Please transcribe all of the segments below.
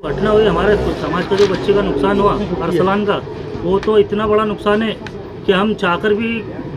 घटना हुई हमारे समाज का जो बच्चे का नुकसान हुआ अरसलान का, वो तो इतना बड़ा नुकसान है कि हम चाहकर भी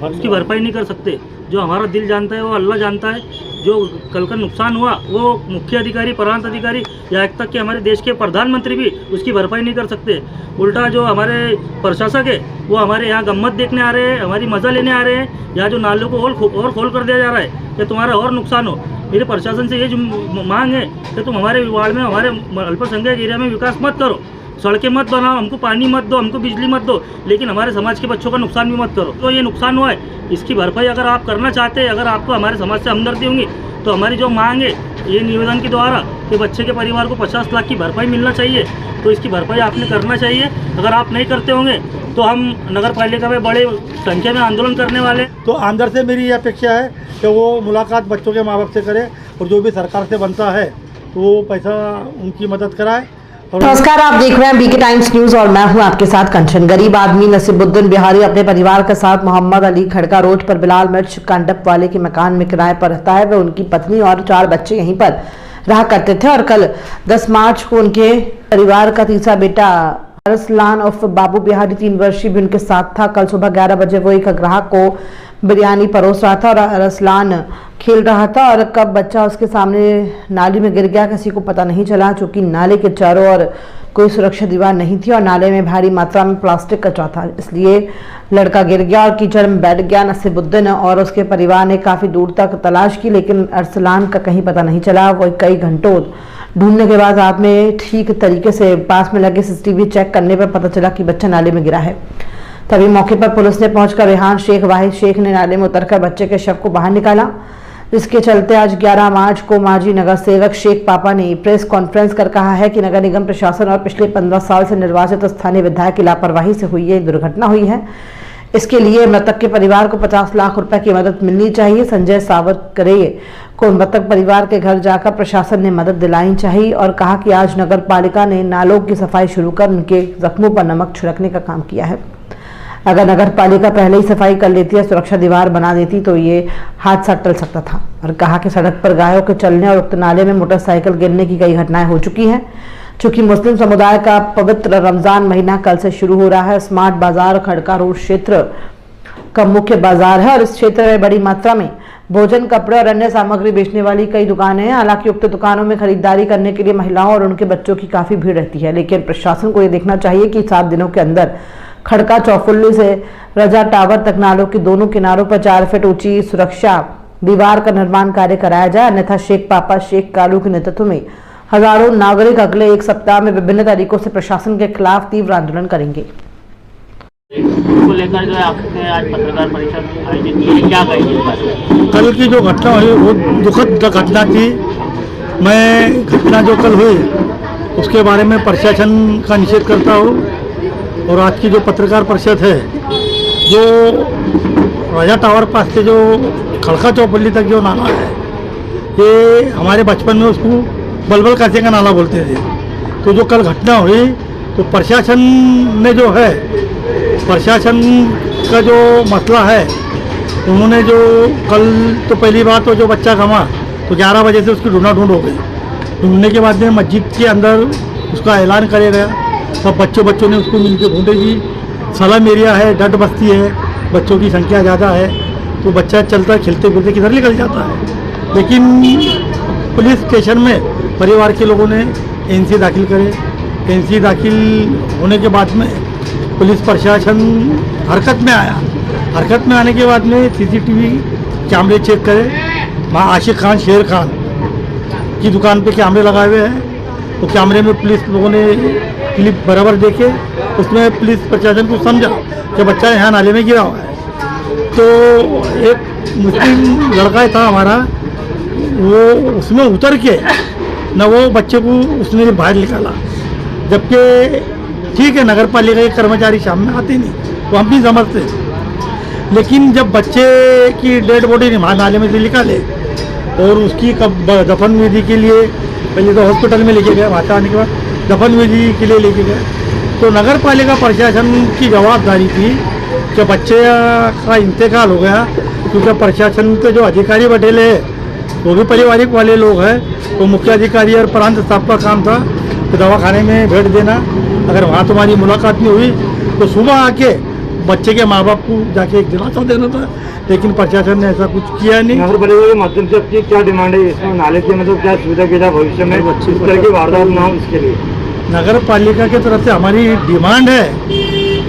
उसकी भरपाई नहीं कर सकते। जो हमारा दिल जानता है वो अल्लाह जानता है। जो कल का नुकसान हुआ वो मुख्य अधिकारी, प्रांत अधिकारी, यहाँ तक कि हमारे देश के प्रधानमंत्री भी उसकी भरपाई नहीं कर सकते। उल्टा जो हमारे प्रशासक है वो हमारे यहाँ गम्मत देखने आ रहे हैं, हमारी मज़ा लेने आ रहे हैं। यहाँ जो नालों को और खोल कर दिया जा रहा है कि तुम्हारा और नुकसान हो। मेरे प्रशासन से ये जो मांग है कि तुम हमारे वार्ड में, हमारे अल्पसंख्यक एरिया में विकास मत करो, सड़कें मत बनाओ, हमको पानी मत दो, हमको बिजली मत दो, लेकिन हमारे समाज के बच्चों का नुकसान भी मत करो। तो ये नुकसान हुआ है, इसकी भरपाई अगर आप करना चाहते हैं, अगर आपको हमारे समाज से हमदर्दी होंगी, तो हमारी जो मांग है ये निवेदन के द्वारा कि बच्चे के परिवार को 50 लाख की भरपाई मिलना चाहिए, तो इसकी भरपाई आपने करना चाहिए। अगर आप नहीं करते होंगे तो हम नगर पालिका में बड़े संख्या में आंदोलन करने वाले। तो अंदर से मेरी ये अपेक्षा है कि वो मुलाकात बच्चों के माँ बाप से करे और जो भी सरकार से बनता है तो वो पैसा उनकी मदद कराए। नमस्कार, आप देख रहे हैं बीके टाइम्स न्यूज और मैं हूं आपके साथ कंचन। गरीब आदमी नसीबुद्दीन बिहारी अपने परिवार के साथ मोहम्मद अली खड़का रोड पर बिलाल मिर्च कांडप वाले के मकान में किराए पर रहता है। वह उनकी पत्नी और 4 बच्चे यहीं पर रहा करते थे और कल 10 मार्च को उनके परिवार का तीसरा बेटा अरसलान उर्फ बाबू बिहारी 3 वर्षीय भी उनके साथ था। कल सुबह 11 बजे वो एक ग्राहक को बिरयानी परोस रहा था और अरसलान खेल रहा था और कब बच्चा उसके सामने नाली में गिर गया किसी को पता नहीं चला, चूंकि नाले के चारों ओर कोई सुरक्षा दीवार नहीं थी और नाले में भारी मात्रा में प्लास्टिक कचरा था, इसलिए लड़का गिर गया और कीचड़ में बैठ गया। नसीबुद्दीन और उसके परिवार ने काफी दूर तक तलाश की, लेकिन अरसलान का कहीं पता नहीं चला। वो कई घंटों ढूंढने के बाद रात में ठीक तरीके से पास में लगे सीसीटीवी चेक करने पर पता चला कि बच्चा नाले में गिरा है। तभी मौके पर पुलिस ने पहुंचकर रेहान शेख, वाहिद शेख ने नाले में उतरकर बच्चे के शव को बाहर निकाला, जिसके चलते आज 11 मार्च को माजी नगर सेवक शेख पापा ने प्रेस कॉन्फ्रेंस कर कहा है कि नगर निगम प्रशासन और पिछले 15 साल से निर्वाचित स्थानीय विधायक की लापरवाही से हुई ये दुर्घटना हुई है। इसके लिए मृतक के परिवार को 50 लाख रुपए की मदद मिलनी चाहिए। संजय सावरकरे को मृतक परिवार के घर जाकर प्रशासन ने मदद दिलानी चाहिए और कहा कि आज नगर पालिका ने नालों की सफाई शुरू कर उनके जख्मों पर नमक छिड़कने का काम किया है। अगर नगर पालिका पहले ही सफाई कर लेती या सुरक्षा दीवार बना देती तो ये हादसा टल सकता था। और कहा कि सड़क पर गायों के चलने और उक्त नाले में मोटरसाइकिल गिरने की कई घटनाएं हो चुकी हैं। चूंकि मुस्लिम समुदाय का पवित्र रमजान महीना कल से शुरू हो रहा है, स्मार्ट बाजार खड़का रोड क्षेत्र का मुख्य बाजार है और इस क्षेत्र में बड़ी मात्रा में भोजन, कपड़े और अन्य सामग्री बेचने वाली कई दुकानें हैं। हालांकि उक्त दुकानों में खरीदारी करने के लिए महिलाओं और उनके बच्चों की काफी भीड़ रहती है, लेकिन प्रशासन को ये देखना चाहिए कि 7 दिनों के अंदर खड़का चौफुल्ली से रजा टावर तक नालों के दोनों किनारों पर 4 फीट ऊंची सुरक्षा दीवार का निर्माण कार्य कराया जाए, अन्यथा शेख पापा शेख कालू के नेतृत्व में हजारों नागरिक अगले 1 सप्ताह में विभिन्न तरीकों से प्रशासन के खिलाफ तीव्र आंदोलन करेंगे। को लेकर जो आपने आज पत्रकार परिषद आयोजित की, क्या कहेंगे? कल की जो घटना हुई वो दुखद घटना थी। मैं घटना जो कल हुई उसके बारे में प्रशासन का निषेध करता हूँ और आज की जो पत्रकार परिषद है, जो राजा टावर पास से जो खड़का चौपल्ली तक जो नाला है, ये हमारे बचपन में उसको बलबल कासे का नाला बोलते थे। तो जो कल घटना हुई तो प्रशासन ने जो है, प्रशासन का जो मसला है, उन्होंने जो कल तो पहली बात तो जो बच्चा गंवा तो 11 बजे से उसकी ढूंढ हो गई। ढूंढने के बाद में मस्जिद के अंदर उसका ऐलान करे गया, सब बच्चों ने उसको मिलकर ढूंढे जी। सलम एरिया है, डट बस्ती है, बच्चों की संख्या ज़्यादा है, तो बच्चा चलता खेलते फिरते किधर निकल जाता है। लेकिन पुलिस स्टेशन में परिवार के लोगों ने एनसी दाखिल करे। एनसी दाखिल होने के बाद में पुलिस प्रशासन हरकत में आया। हरकत में आने के बाद में सीसीटीवी कैमरे चेक करे। वहाँ आशिक खान, शेर खान की दुकान पे कैमरे लगाए हुए हैं, तो कैमरे में पुलिस लोगों ने क्लिप बराबर देखे। उसमें पुलिस प्रशासन को समझा कि बच्चा यहाँ नाले में गिरा हुआ है। तो एक मुस्लिम लड़का था हमारा, वो उसमें उतर के न वो बच्चे को उसने बाहर निकाला। जबकि ठीक है, नगर पालिका के कर्मचारी शाम में आते नहीं, तो हम भी समझते, लेकिन जब बच्चे की डेड बॉडी नाले में से निकाले और उसकी कब दफन विधि के लिए पहले तो हॉस्पिटल में लेके गए, वहाँ आने के बाद दफन विधि के लिए लेके गए, तो नगर पालिका प्रशासन की जवाबदारी थी कि बच्चे का इंतकाल हो गया। क्योंकि प्रशासन के जो अधिकारी बैठे हैं वो भी पारिवारिक वाले लोग हैं, तो मुख्य अधिकारी और प्रांत स्टाफ का काम था तो दवाखाने में भेज देना। अगर वहाँ तुम्हारी मुलाकात नहीं हुई तो सुबह आके बच्चे के माँ बाप को जाके एक दिलासा देना था, लेकिन प्रशासन ने ऐसा कुछ किया नहीं। नगर पालिका के माध्यम से आपकी क्या डिमांड है इसमें? नाले की मतलब क्या सुविधा की जाए भविष्य में इस तरह की वारदात ना हो इसके लिए? नगर पालिका की तरफ से हमारी डिमांड है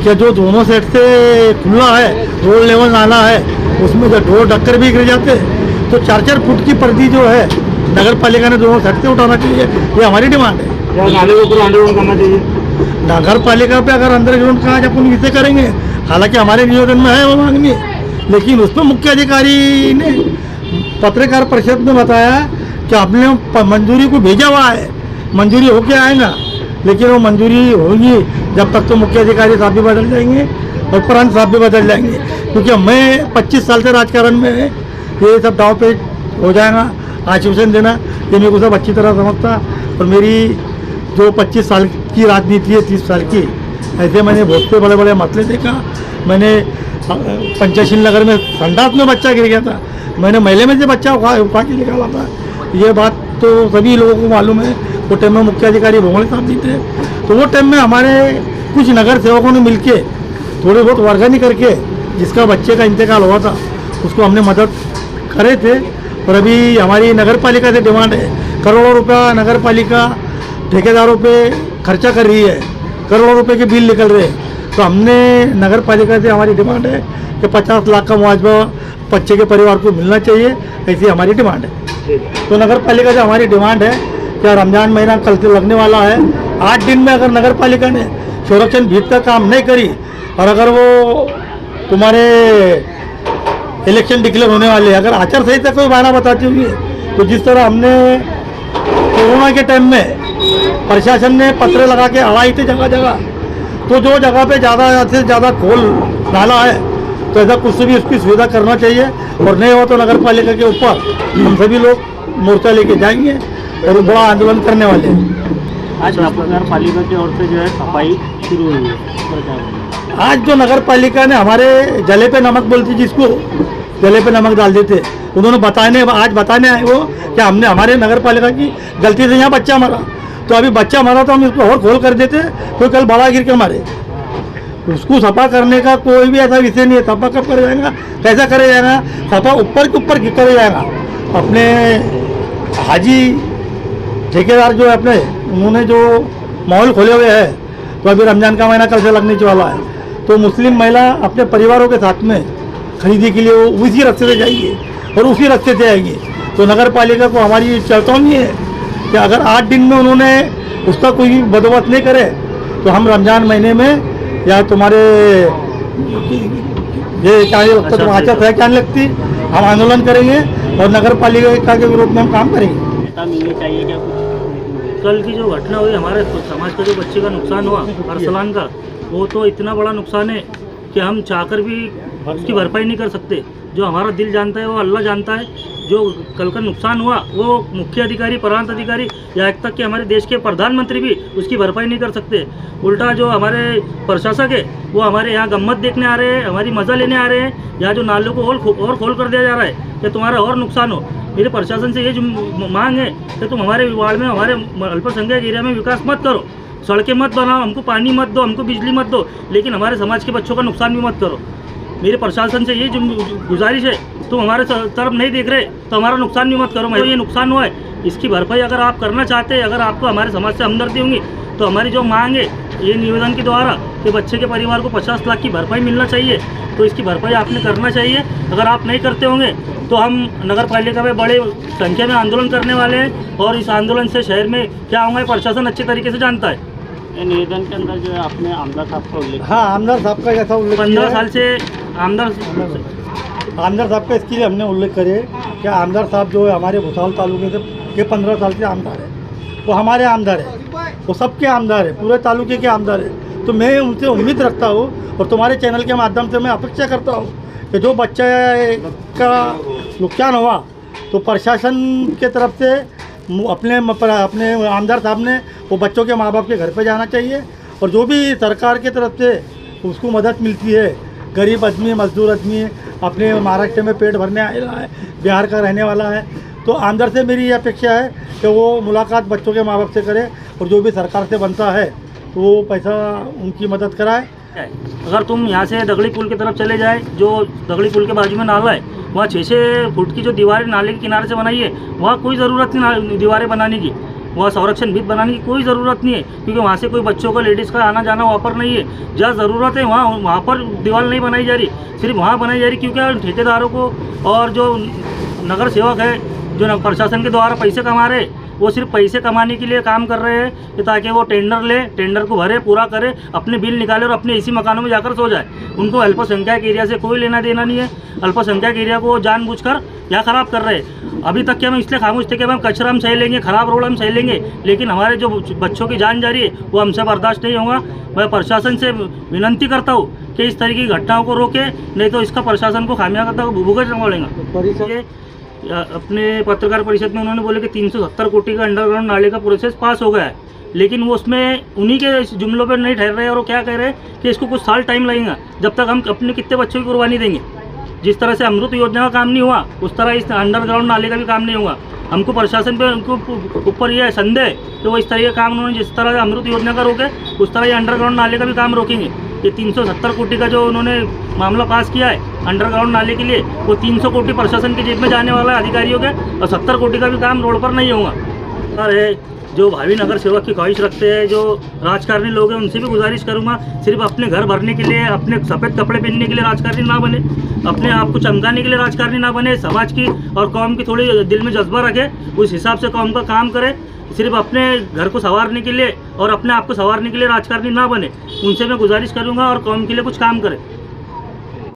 कि जो दोनों साइड से खुला है, रोड लेवल नाला है, उसमें जो ढोर डक्कर भी गिर जाते तो 4-4 फुट की पर्दी जो है नगर पालिका ने दोनों साइड से उठाना चाहिए, ये हमारी डिमांड है। क्या नाले के ऊपर अंडरग्राउंड करना चाहिए? नगर पालिका पे अगर अंडरग्राउंड कहा जाए अपन इसे करेंगे, हालांकि हमारे नियोजन में है वो मांगनी, लेकिन उसमें मुख्य अधिकारी ने पत्रकार परिषद में बताया कि आपने मंजूरी को भेजा हुआ है, मंजूरी होके आएगा, लेकिन वो मंजूरी होगी जब तक तो मुख्य अधिकारी साहब भी बदल जाएंगे और प्रांत साहब भी बदल जाएंगे, क्योंकि मैं 25 साल से राजकारण में है, ये सब दाव पे हो जाएगा। आश्वासन देना ये मेरे को सब अच्छी तरह समझता, और मेरी जो 25 साल की राजनीति है, 30 साल की, ऐसे मैंने बहुत से बड़े बड़े मसले देखा। मैंने पंचाशील नगर में संडास में बच्चा गिर गया था, मैंने मेले में से बच्चा उठा के निकाला था। ये बात तो सभी लोगों को मालूम है। वो टाइम में मुख्य अधिकारी भोंगले साहब भी थे, तो वो टाइम में हमारे कुछ नगर सेवकों ने मिलके थोड़े बहुत वर्गनी करके जिसका बच्चे का इंतकाल हुआ था उसको हमने मदद करे थे। और अभी हमारी नगर पालिका से डिमांड है, करोड़ों रुपया नगर पालिका ठेकेदारों पे खर्चा कर रही है, करोड़ों रुपए के बिल निकल रहे हैं, तो हमने नगर पालिका से हमारी डिमांड है कि 50 लाख का मुआवजा बच्चे के परिवार को मिलना चाहिए, ऐसी हमारी डिमांड है। तो नगर पालिका से हमारी डिमांड है कि रमजान महीना कल से लगने वाला है, 8 दिन में अगर नगर पालिका ने संरक्षण भीत का काम नहीं करी और अगर वो तुम्हारे इलेक्शन डिक्लेयर होने वाले, अगर आचार संहिता कोई बहाना बताती हुई, तो जिस तरह हमने कोरोना के टाइम में प्रशासन ने पत्र लगा के अड़ाई थे जगह जगह, तो जो जगह पे ज़्यादा से ज़्यादा खोल नाला है तो ऐसा कुछ भी उसकी सुविधा करना चाहिए, और नहीं हो तो नगर पालिका के ऊपर हम सभी लोग मोर्चा लेके जाएंगे और बड़ा आंदोलन करने वाले हैं। आज नगर पालिका की ओर से जो है सफाई शुरू हुई है। आज जो नगर पालिका ने हमारे जले पे नमक बोलती, जिसको जले पे नमक डाल देते, उन्होंने आज बताने आए वो कि हमने हमारे नगर पालिका की गलती से यहाँ बच्चा मरा, तो अभी बच्चा मरा तो हम इसको और खोल कर देते, कोई कल बड़ा गिर के मारे। उसको सफा करने का कोई भी ऐसा विषय नहीं है। सफा कब करे जाएगा, कैसा करे जाएगा? सफा ऊपर के ऊपर करे जाएगा। अपने हाजी ठेकेदार जो है अपने, उन्होंने जो मॉल खोले हुए हैं, तो अभी रमजान का महीना कल से लगने वाला है, तो मुस्लिम महिला अपने परिवारों के साथ में खरीदी के लिए वो उसी रास्ते से जाएगी और उसी रास्ते से आएगी। तो नगर पालिका को हमारी चेतावनी है कि अगर 8 दिन में उन्होंने उसका कोई बंदोबस्त नहीं करे तो हम रमजान महीने में या तुम्हारे ये क्या लगता है, आचार है क्या लगती, हम आंदोलन करेंगे और नगर पालिका के विरोध में हम काम करेंगे। चाहिए क्या कल की जो घटना हुई, हमारे समाज का जो बच्चे का नुकसान हुआ अरसलान का, वो तो इतना बड़ा नुकसान है कि हम चाहकर भी उसकी भरपाई नहीं कर सकते। जो हमारा दिल जानता है वो अल्लाह जानता है। जो कल का नुकसान हुआ वो मुख्य अधिकारी, प्रांत अधिकारी, यहाँ तक कि हमारे देश के प्रधानमंत्री भी उसकी भरपाई नहीं कर सकते। उल्टा जो हमारे प्रशासक है वो हमारे यहाँ गम्मत देखने आ रहे हैं, हमारी मज़ा लेने आ रहे हैं। यहाँ जो नालों को और खोल कर दिया जा रहा है कि तुम्हारा और नुकसान हो। मेरे प्रशासन से ये जो मांग है कि तुम हमारे वार्ड में, हमारे अल्पसंख्यक एरिया में विकास मत करो, सड़कें मत बनाओ, हमको पानी मत दो, हमको बिजली मत दो, लेकिन हमारे समाज के बच्चों का नुकसान भी मत करो। मेरे प्रशासन से ये जो गुजारिश है, तुम हमारे तरफ नहीं देख रहे तो हमारा नुकसान भी मत करो। मैं ये नुकसान हुआ है, इसकी भरपाई अगर आप करना चाहते हैं, अगर आपको हमारे समाज से हमदर्दी होंगी, तो हमारी जो मांग है ये निवेदन के द्वारा कि बच्चे के परिवार को 50 लाख की भरपाई मिलना चाहिए, तो इसकी भरपाई आपने करना चाहिए। अगर आप नहीं करते होंगे तो हम नगर पालिका में बड़े संख्या में आंदोलन करने वाले हैं, और इस आंदोलन से शहर में क्या होगा प्रशासन अच्छे तरीके से जानता है। निवेदन के अंदर जो है आपने आमदार साहब का उल्लेख, हाँ, आमदार साहब का जैसा उल्लेख 15 साल से आमदार साहब का इसके लिए हमने उल्लेख करे कि आमदार साहब जो है हमारे भुसावल तालुके से के 15 साल से आमदार है, वो हमारे आमदार है, वो सबके आमदार है, पूरे तालुके के आमदार है। तो मैं उनसे उम्मीद रखता हूँ और तुम्हारे चैनल के माध्यम से मैं अपेक्षा करता हूँ कि जो बच्चे का नुकसान हुआ तो प्रशासन के तरफ से अपने आमदार साहब ने वो बच्चों के माँ बाप के घर पे जाना चाहिए, और जो भी सरकार के तरफ से उसको मदद मिलती है, गरीब आदमी, मजदूर आदमी अपने महाराष्ट्र में पेट भरने आया है, बिहार का रहने वाला है, तो अंदर से मेरी ये अपेक्षा है कि वो मुलाकात बच्चों के माँ बाप से करे और जो भी सरकार से बनता है तो वो पैसा उनकी मदद कराए। अगर तुम यहाँ से दगड़ी पुल की तरफ चले जाए, जो दगड़ी पुल के बाजू में नाला है, वहाँ 6-6 फुट की जो दीवारें नाले के किनारे से बनाई है, वहाँ कोई ज़रूरत नहीं दीवारें बनाने की, वहाँ संरक्षण भित बनाने की कोई ज़रूरत नहीं है, क्योंकि वहाँ से कोई बच्चों का लेडीज़ का आना जाना वहाँ पर नहीं है। जहाँ ज़रूरत है वहाँ पर दीवार नहीं बनाई जा रही, सिर्फ वहाँ बनाई जा रही, क्योंकि ठेकेदारों को और जो नगर सेवक है, जो प्रशासन के द्वारा पैसे कमा रहे, वो सिर्फ पैसे कमाने के लिए काम कर रहे हैं कि ताकि वो टेंडर ले, टेंडर को भरे, पूरा करे, अपने बिल निकाले और अपने इसी मकानों में जाकर सो जाए। उनको अल्पसंख्यक एरिया से कोई लेना देना नहीं है। अल्पसंख्यक एरिया को जानबूझकर यहाँ ख़राब कर रहे हैं। अभी तक के हम इसलिए खामोश थे कि हम कचरा हम सह लेंगे, ख़राब रोड हम सह लेंगे, लेकिन हमारे जो बच्चों की जान जा रही है वो हमसे बर्दाश्त नहीं होगा। मैं प्रशासन से विनंती करता हूँ कि इस तरह की घटनाओं को रोके, नहीं तो इसका प्रशासन को खामियाजा भुगतना पड़ेगा। अपने पत्रकार परिषद में उन्होंने बोले कि 370 कोटी का अंडरग्राउंड नाले का प्रोसेस पास हो गया है, लेकिन वो उसमें उन्हीं के जुमलों पर नहीं ठहर रहे और वो क्या कह रहे हैं कि इसको कुछ साल टाइम लगेगा। जब तक हम अपने कितने बच्चों की कुर्बानी देंगे? जिस तरह से अमृत योजना का काम नहीं हुआ, उस तरह इस अंडरग्राउंड नाले का भी काम नहीं हुआ। हमको प्रशासन पे उनको ऊपर यह संदेह कि वो इस तरह का काम उन्होंने जिस तरह से अमृत योजना का रोके, उस तरह ये अंडरग्राउंड नाले का भी काम रोकेंगे। ये 370 कोटी का जो उन्होंने मामला पास किया है अंडरग्राउंड नाले के लिए, वो 300 कोटी प्रशासन की जेब में जाने वाला है अधिकारियों के, और 70 कोटी का भी काम रोड पर नहीं होगा। अरे जो भावी नगर सेवक की ख्वाहिश रखते हैं, जो राजकारणी लोग हैं, उनसे भी गुजारिश करूंगा, सिर्फ अपने घर भरने के लिए, अपने सफ़ेद कपड़े पहनने के लिए राजकारणी ना बने, अपने आप को चमकाने के लिए राजकारणी ना बने, समाज की और कौम की थोड़ी दिल में जज्बा रखे, उस हिसाब से कौम का काम करे। सिर्फ अपने घर को संवारने के लिए और अपने आप को संवारने के लिए राजकारणी ना बने, उनसे मैं गुजारिश करूंगा और कौम के लिए कुछ काम करें।